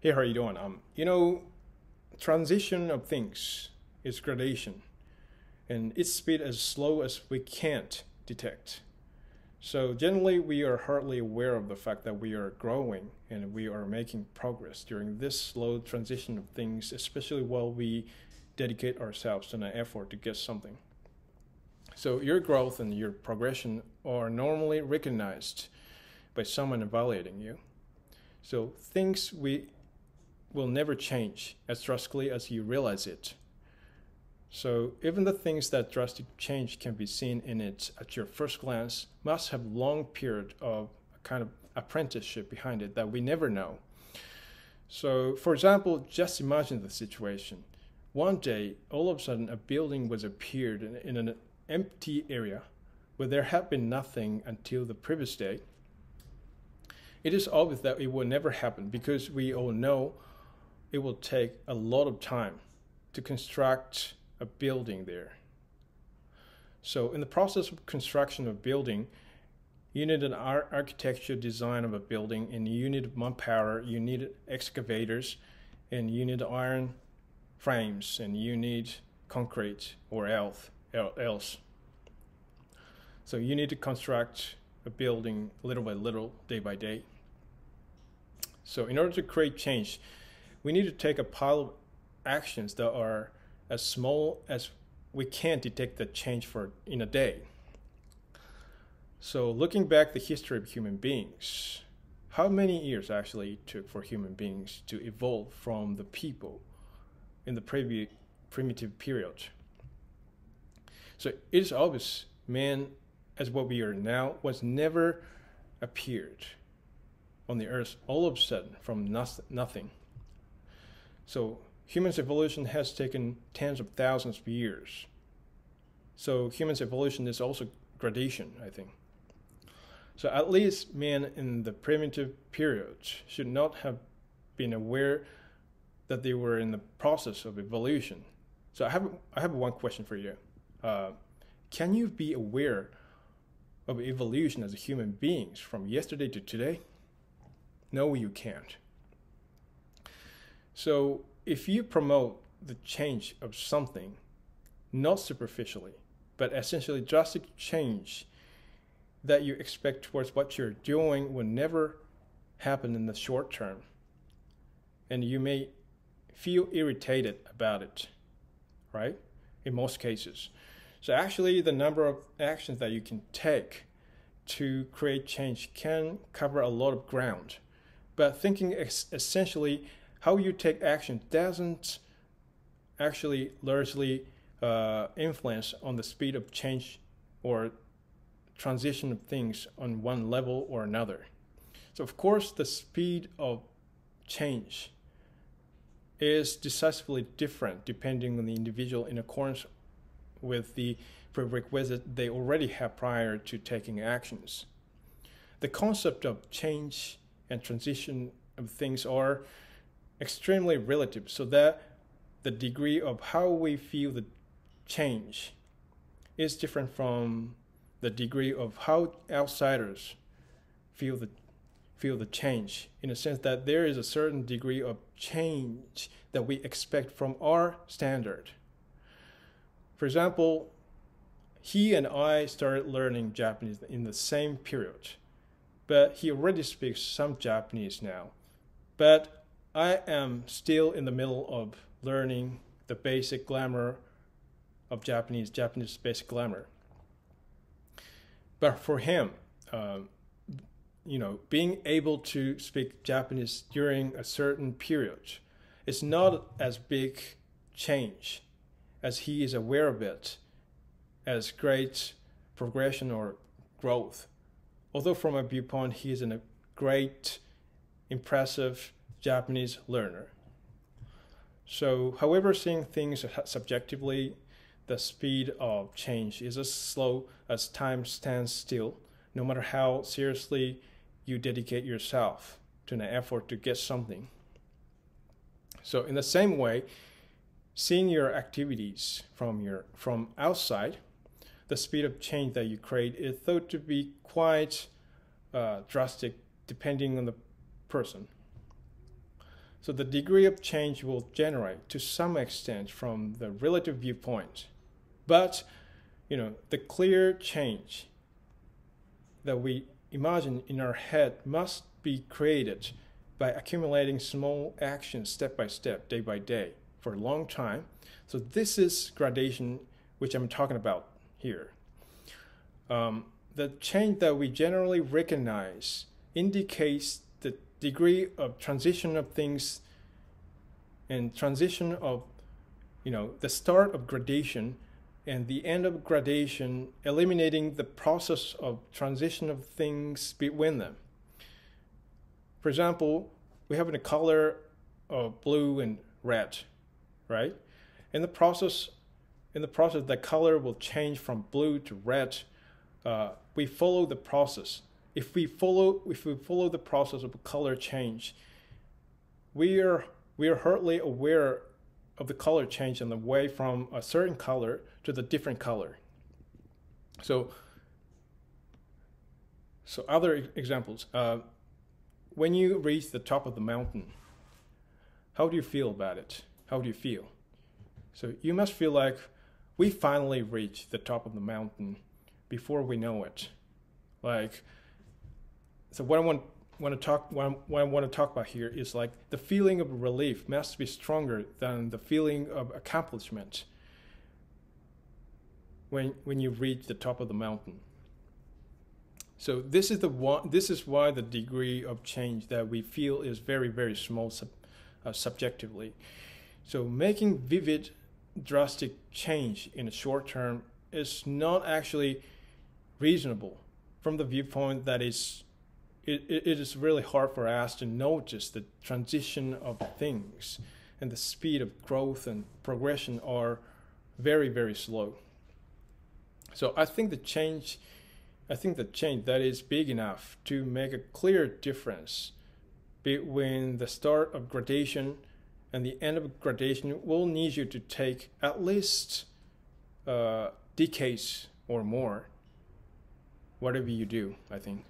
Hey, how are you doing? Transition of things is gradation, and its speed as slow as we can't detect. So generally, we are hardly aware of the fact that we are growing and we are making progress during this slow transition of things, especially while we dedicate ourselves to an effort to get something. So your growth and your progression are normally recognized by someone evaluating you. So things will never change as drastically as you realize it. So even the things that drastic change can be seen in it at your first glance must have long period of a kind of apprenticeship behind it that we never know. So for example, just imagine the situation. One day, all of a sudden, a building was appeared in an empty area where there had been nothing until the previous day. It is obvious that it will never happen because we all know it will take a lot of time to construct a building there. So in the process of construction of a building, you need an architecture design of a building, and you need manpower, you need excavators, and you need iron frames, and you need concrete or else. So you need to construct a building little by little, day by day. So in order to create change, we need to take a pile of actions that are as small as we can detect the change in a day. So looking back the history of human beings, how many years actually it took for human beings to evolve from the people in the primitive period? So it is obvious man as what we are now was never appeared on the earth all of a sudden from nothing. So humans' evolution has taken tens of thousands of years. So humans' evolution is also gradation, I think. So at least men in the primitive period should not have been aware that they were in the process of evolution. So I have one question for you. Can you be aware of evolution as human beings from yesterday to today? No, you can't. So if you promote the change of something, not superficially, but essentially drastic change that you expect towards what you're doing will never happen in the short term. And you may feel irritated about it, right? In most cases. So actually the number of actions that you can take to create change can cover a lot of ground. But thinking essentially how you take action doesn't actually largely influence on the speed of change or transition of things on one level or another. So of course the speed of change is decisively different depending on the individual in accordance with the prerequisite they already have prior to taking actions. The concept of change and transition of things are extremely relative, so that the degree of how we feel the change is different from the degree of how outsiders feel the change, in a sense that there is a certain degree of change that we expect from our standard. For example, he and I started learning Japanese in the same period, but he already speaks some Japanese now. But I am still in the middle of learning the basic grammar of Japanese basic grammar. But for him, being able to speak Japanese during a certain period is not as big change as he is aware of it as great progression or growth. Although from a viewpoint, he is a great, impressive Japanese learner. So, however, seeing things subjectively, the speed of change is as slow as time stands still, no matter how seriously you dedicate yourself to an effort to get something. So in the same way, seeing your activities from outside, the speed of change that you create is thought to be quite drastic depending on the person. So the degree of change will generate to some extent from the relative viewpoint. But, the clear change that we imagine in our head must be created by accumulating small actions step by step, day by day, for a long time. So this is gradation, which I'm talking about here. The change that we generally recognize indicates the degree of transition of things and transition of, the start of gradation and the end of gradation, eliminating the process of transition of things between them. For example, we have a color of blue and red, right? In the process, the color will change from blue to red. We follow the process. If we follow the process of color change, we are hardly aware of the color change on the way from a certain color to the different color. So other examples. When you reach the top of the mountain, how do you feel about it? How do you feel? So you must feel like we finally reached the top of the mountain before we know it. So what I want to talk about here is like the feeling of relief must be stronger than the feeling of accomplishment when you reach the top of the mountain. So this is why the degree of change that we feel is very, very small subjectively. So making vivid, drastic change in the short term is not actually reasonable from the viewpoint that it is really hard for us to notice the transition of things, and the speed of growth and progression are very, very slow. So I think the change that is big enough to make a clear difference between the start of gradation and the end of gradation will need you to take at least decades or more, whatever you do, I think.